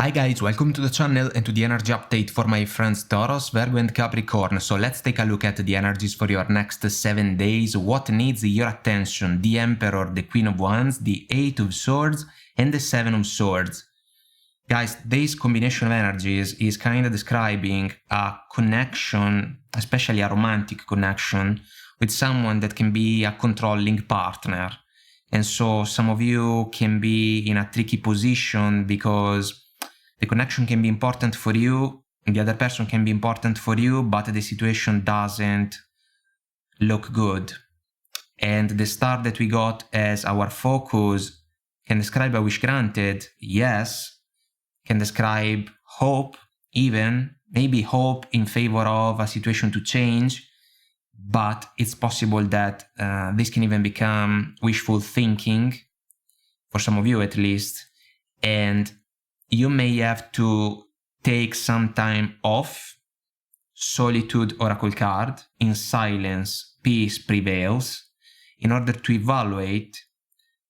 Hi guys, welcome to the channel and to the energy update for my friends Taurus, Virgo and Capricorn. So let's take a look at the energies for your next 7 days. What needs your attention? The Emperor, the Queen of Wands, the Eight of Swords and the Seven of Swords. Guys, this combination of energies is kind of describing a connection, especially a romantic connection, with someone that can be a controlling partner. And so some of you can be in a tricky position because the connection can be important for you, the other person can be important for you, but the situation doesn't look good. And the star that we got as our focus can describe a wish granted, yes, can describe hope, even, maybe hope in favor of a situation to change, but it's possible that this can even become wishful thinking, for some of you at least, and you may have to take some time off. Solitude oracle card, in silence peace prevails, in order to evaluate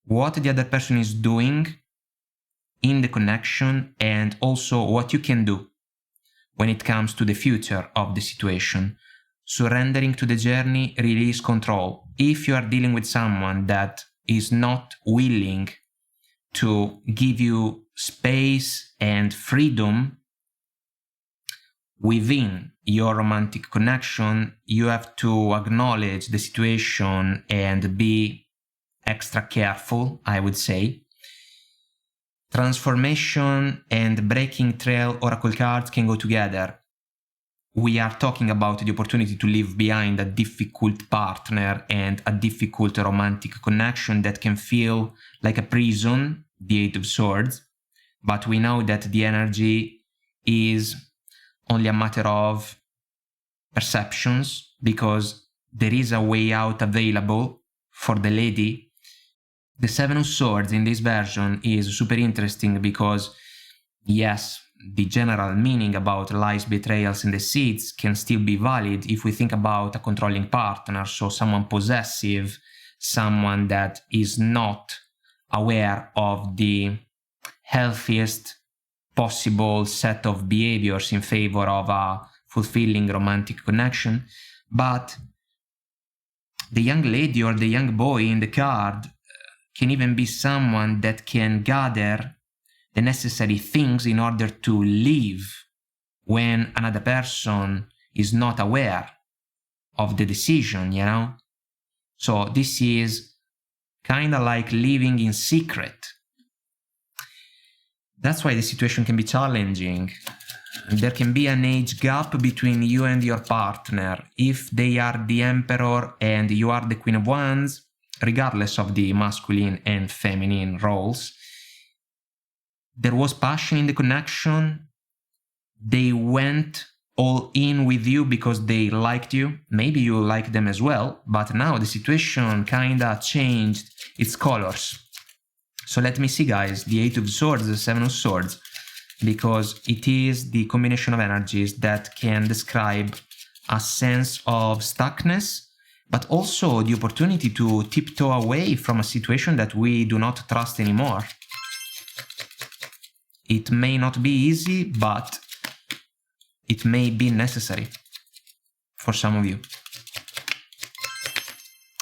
what the other person is doing in the connection and also what you can do when it comes to the future of the situation. Surrendering to the journey, release control. If you are dealing with someone that is not willing to give you space and freedom within your romantic connection, you have to acknowledge the situation and be extra careful, I would say. Transformation and breaking trail oracle cards can go together. We are talking about the opportunity to leave behind a difficult partner and a difficult romantic connection that can feel like a prison, the Eight of Swords. But we know that the energy is only a matter of perceptions, because there is a way out available for the lady. The Seven of Swords in this version is super interesting because, yes, the general meaning about lies, betrayals and deceits can still be valid if we think about a controlling partner, so someone possessive, someone that is not aware of the healthiest possible set of behaviors in favor of a fulfilling romantic connection. But the young lady or the young boy in the card can even be someone that can gather the necessary things in order to leave when another person is not aware of the decision, you know? So this is kind of like living in secret. That's why the situation can be challenging. There can be an age gap between you and your partner. If they are the Emperor and you are the Queen of Wands, regardless of the masculine and feminine roles, there was passion in the connection. They went all in with you because they liked you. Maybe you liked them as well, but now the situation kinda changed its colors. So let me see, guys, the Eight of Swords, the Seven of Swords, because it is the combination of energies that can describe a sense of stuckness, but also the opportunity to tiptoe away from a situation that we do not trust anymore. It may not be easy, but it may be necessary for some of you.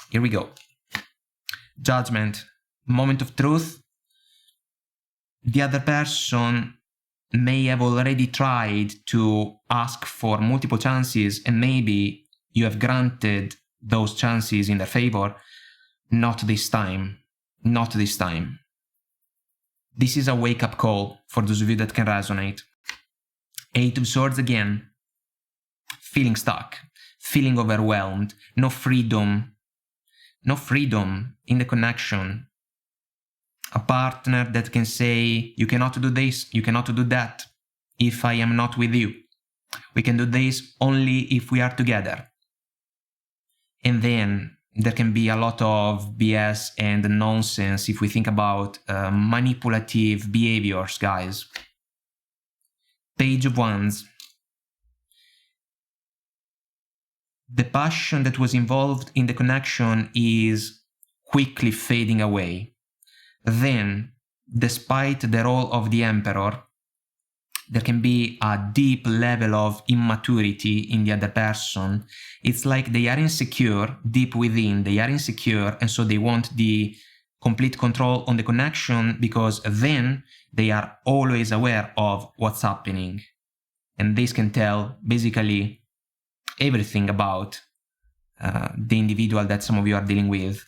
Here we go. Judgment. Moment of truth. The other person may have already tried to ask for multiple chances, and maybe you have granted those chances in their favor. Not this time. Not this time. This is a wake-up call for those of you that can resonate. Eight of Swords again. Feeling stuck. Feeling overwhelmed. No freedom. No freedom in the connection. A partner that can say, you cannot do this, you cannot do that if I am not with you. We can do this only if we are together. And then there can be a lot of BS and nonsense if we think about manipulative behaviors, guys. Page of Wands. The passion that was involved in the connection is quickly fading away. Then, despite the role of the Emperor, there can be a deep level of immaturity in the other person. It's like they are insecure deep within, they are insecure, and so they want the complete control on the connection, because then they are always aware of what's happening. And this can tell basically everything about the individual that some of you are dealing with.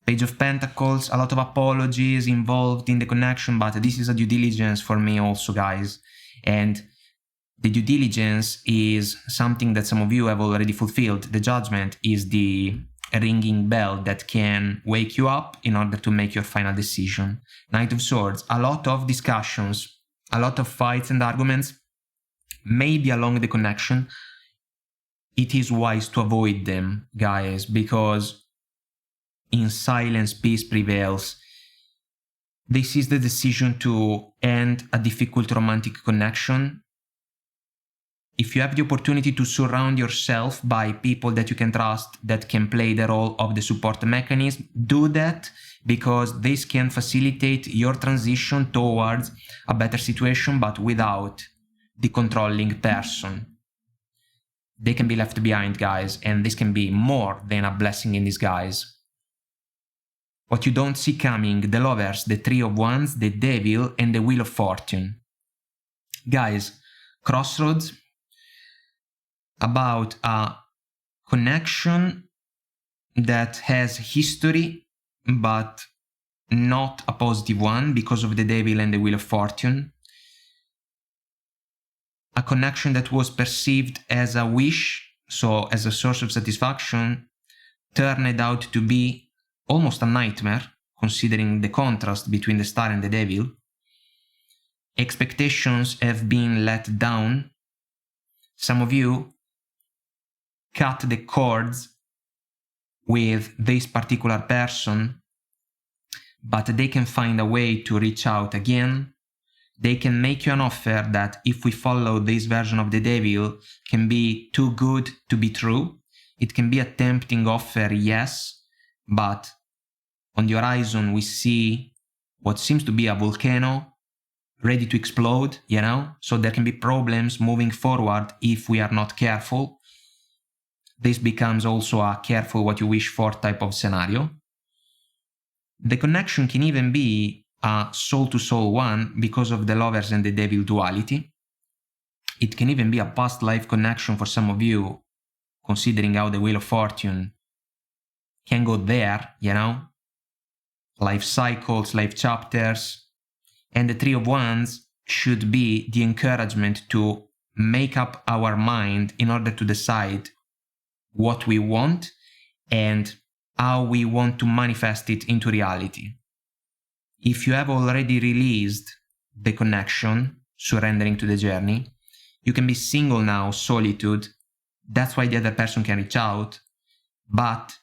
Page of Pentacles, a lot of apologies involved in the connection, but this is a due diligence for me also, guys. And the due diligence is something that some of you have already fulfilled. The Judgment is the ringing bell that can wake you up in order to make your final decision. Knight of Swords, a lot of discussions, a lot of fights and arguments, maybe along the connection. It is wise to avoid them, guys, because in silence peace prevails. This is the decision to end a difficult romantic connection. If you have the opportunity to surround yourself by people that you can trust, that can play the role of the support mechanism, do that, because this can facilitate your transition towards a better situation, but without the controlling person. They can be left behind, guys, and this can be more than a blessing in disguise. What you don't see coming, the Lovers, the Three of Wands, the Devil, and the Wheel of Fortune. Guys, crossroads, about a connection that has history, but not a positive one because of the Devil and the Wheel of Fortune. A connection that was perceived as a wish, so as a source of satisfaction, turned out to be almost a nightmare, considering the contrast between the Star and the Devil. Expectations have been let down. Some of you cut the cords with this particular person, but they can find a way to reach out again. They can make you an offer that, if we follow this version of the Devil, can be too good to be true. It can be a tempting offer, yes, but on the horizon we see what seems to be a volcano ready to explode, you know? So there can be problems moving forward if we are not careful. This becomes also a careful what you wish for type of scenario. The connection can even be a soul-to-soul one because of the Lovers and the Devil duality. It can even be a past life connection for some of you, considering how the Wheel of Fortune can go there, you know? Life cycles, life chapters. And the Three of Wands should be the encouragement to make up our mind in order to decide what we want and how we want to manifest it into reality. If you have already released the connection, surrendering to the journey, you can be single now, solitude. That's why the other person can reach out. But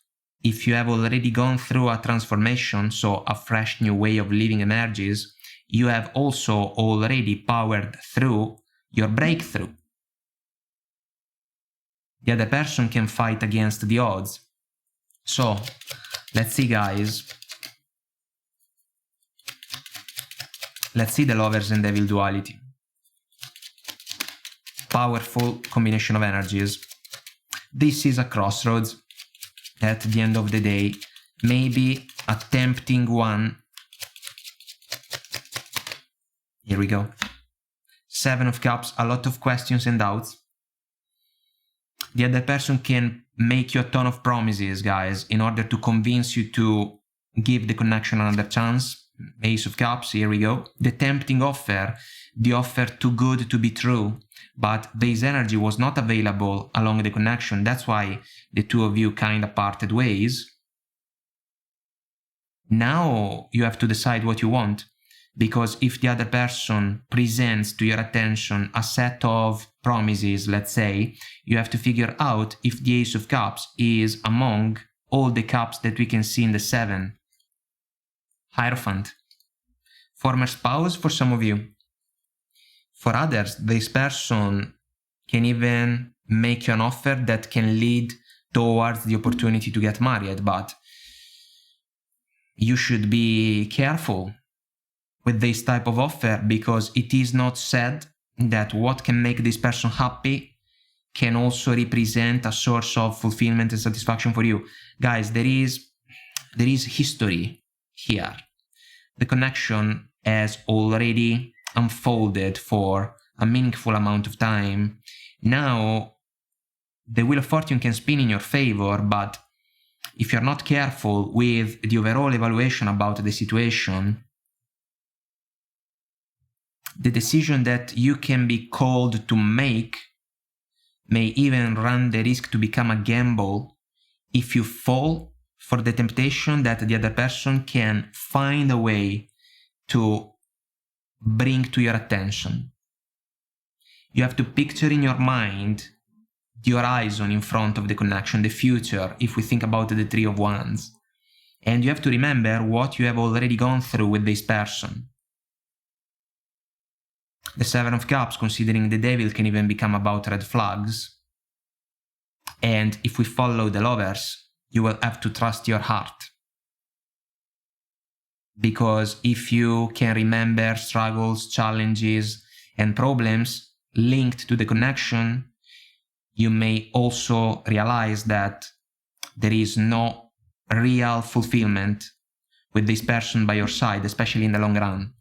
if you have already gone through a transformation, so a fresh new way of living emerges, you have also already powered through your breakthrough. The other person can fight against the odds. So, let's see, guys. Let's see the Lovers and Devil duality. Powerful combination of energies. This is a crossroads. At the end of the day, maybe a tempting one. Here we go. Seven of Cups, a lot of questions and doubts. The other person can make you a ton of promises, guys, in order to convince you to give the connection another chance. Ace of Cups, here we go. The tempting offer, the offer too good to be true, but this energy was not available along the connection. That's why the two of you kind of parted ways. Now you have to decide what you want, because if the other person presents to your attention a set of promises, let's say, you have to figure out if the Ace of Cups is among all the cups that we can see in the seven. Hierophant. Former spouse for some of you. For others, this person can even make you an offer that can lead towards the opportunity to get married, but you should be careful with this type of offer because it is not said that what can make this person happy can also represent a source of fulfillment and satisfaction for you. Guys, there is history here. The connection has already unfolded for a meaningful amount of time. Now, the Wheel of Fortune can spin in your favor, but if you're not careful with the overall evaluation about the situation, the decision that you can be called to make may even run the risk to become a gamble if you fall for the temptation that the other person can find a way to bring to your attention. You have to picture in your mind the horizon in front of the connection, the future, if we think about the Three of Wands. And you have to remember what you have already gone through with this person. The Seven of Cups, considering the Devil, can even become about red flags. And if we follow the Lovers, you will have to trust your heart. Because if you can remember struggles, challenges, and problems linked to the connection, you may also realize that there is no real fulfillment with this person by your side, especially in the long run.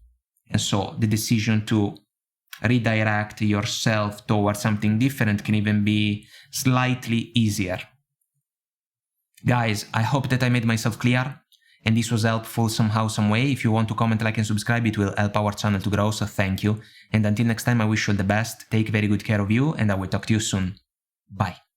And so the decision to redirect yourself towards something different can even be slightly easier. Guys, I hope that I made myself clear and this was helpful somehow, some way. If you want to comment, like, and subscribe, it will help our channel to grow, so thank you. And until next time, I wish you all the best, take very good care of you, and I will talk to you soon. Bye.